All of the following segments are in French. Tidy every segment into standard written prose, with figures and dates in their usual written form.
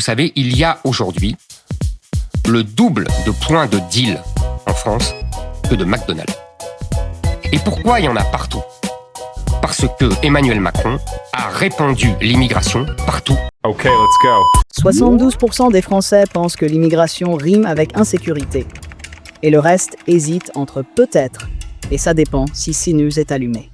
Vous savez, il y a aujourd'hui le double de points de deal en France que de McDonald's. Et pourquoi il y en a partout? Parce que Emmanuel Macron a répandu l'immigration partout. Ok, let's go. 72% des Français pensent que l'immigration rime avec insécurité. Et le reste hésite entre peut-être et ça dépend si CNews est allumé.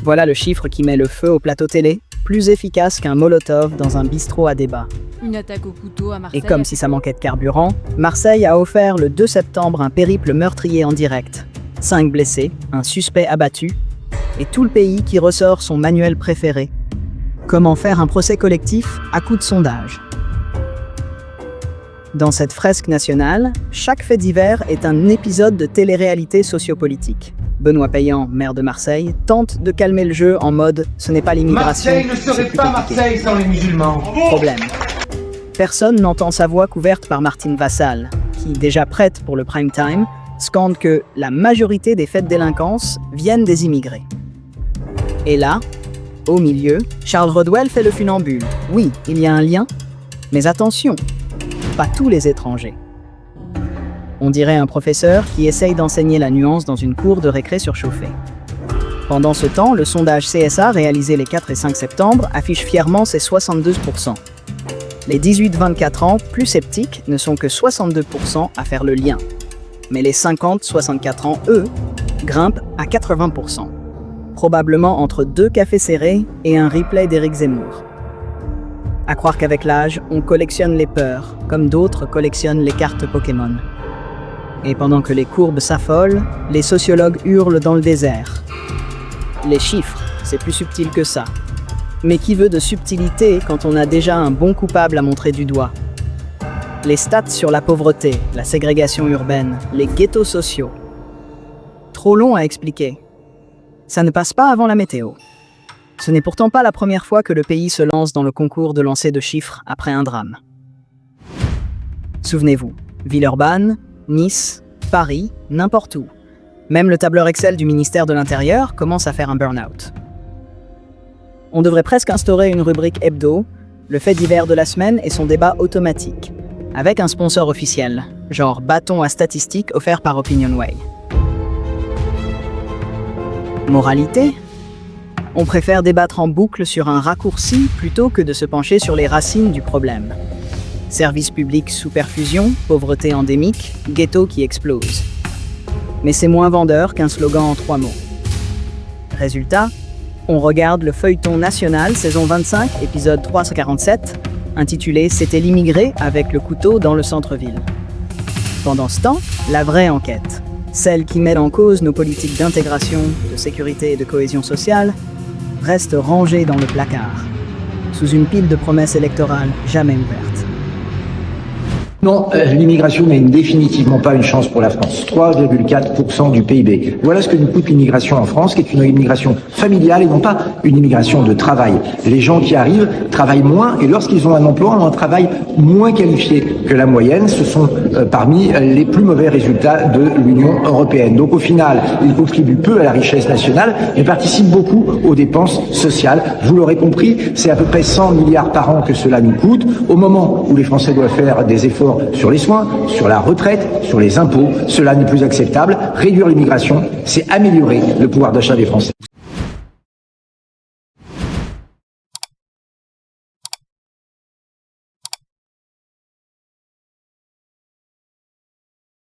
Voilà le chiffre qui met le feu au plateau télé, plus efficace qu'un molotov dans un bistrot à débat. Une attaque au couteau à Marseille. Et comme si ça manquait de carburant, Marseille a offert le 2 septembre un périple meurtrier en direct. 5 blessés, un suspect abattu, et tout le pays qui ressort son manuel préféré. Comment faire un procès collectif à coup de sondage. Dans cette fresque nationale, chaque fait divers est un épisode de télé-réalité sociopolitique. Benoît Payan, maire de Marseille, tente de calmer le jeu en mode « ce n'est pas l'immigration, Marseille ne serait pas Marseille sans les musulmans ». Problème. Personne n'entend sa voix couverte par Martine Vassal, qui, déjà prête pour le prime time, scande que la majorité des faits de délinquance viennent des immigrés. Et là, au milieu, Charles Rodwell fait le funambule. Oui, il y a un lien, mais attention, pas tous les étrangers. On dirait un professeur qui essaye d'enseigner la nuance dans une cour de récré surchauffée. Pendant ce temps, le sondage CSA réalisé les 4 et 5 septembre affiche fièrement ses 72%. Les 18-24 ans, plus sceptiques, ne sont que 62% à faire le lien. Mais les 50-64 ans, eux, grimpent à 80%. Probablement entre 2 cafés serrés et un replay d'Éric Zemmour. À croire qu'avec l'âge, on collectionne les peurs, comme d'autres collectionnent les cartes Pokémon. Et pendant que les courbes s'affolent, les sociologues hurlent dans le désert. Les chiffres, c'est plus subtil que ça. Mais qui veut de subtilité quand on a déjà un bon coupable à montrer du doigt? Les stats sur la pauvreté, la ségrégation urbaine, les ghettos sociaux. Trop long à expliquer. Ça ne passe pas avant la météo. Ce n'est pourtant pas la première fois que le pays se lance dans le concours de lancer de chiffres après un drame. Souvenez-vous, Villeurbanne, Nice, Paris, n'importe où. Même le tableur Excel du ministère de l'Intérieur commence à faire un burn-out. On devrait presque instaurer une rubrique hebdo, le fait divers de la semaine et son débat automatique, avec un sponsor officiel, genre bâton à statistiques offert par Opinionway. Moralité ? On préfère débattre en boucle sur un raccourci plutôt que de se pencher sur les racines du problème. Services publics sous perfusion, pauvreté endémique, ghetto qui explose. Mais c'est moins vendeur qu'un slogan en 3 mots. Résultat, on regarde le feuilleton national saison 25, épisode 347, intitulé « C'était l'immigré avec le couteau dans le centre-ville ». Pendant ce temps, la vraie enquête, celle qui met en cause nos politiques d'intégration, de sécurité et de cohésion sociale, reste rangée dans le placard, sous une pile de promesses électorales jamais ouvertes. Non, l'immigration n'est définitivement pas une chance pour la France. 3,4% du PIB. Voilà ce que nous coûte l'immigration en France, qui est une immigration familiale et non pas une immigration de travail. Les gens qui arrivent travaillent moins et lorsqu'ils ont un emploi, ont un travail moins qualifié que la moyenne. Ce sont parmi les plus mauvais résultats de l'Union européenne. Donc au final, ils contribuent peu à la richesse nationale et participent beaucoup aux dépenses sociales. Vous l'aurez compris, c'est à peu près 100 milliards par an que cela nous coûte. Au moment où les Français doivent faire des efforts sur les soins, sur la retraite, sur les impôts, cela n'est plus acceptable. Réduire l'immigration, c'est améliorer le pouvoir d'achat des Français.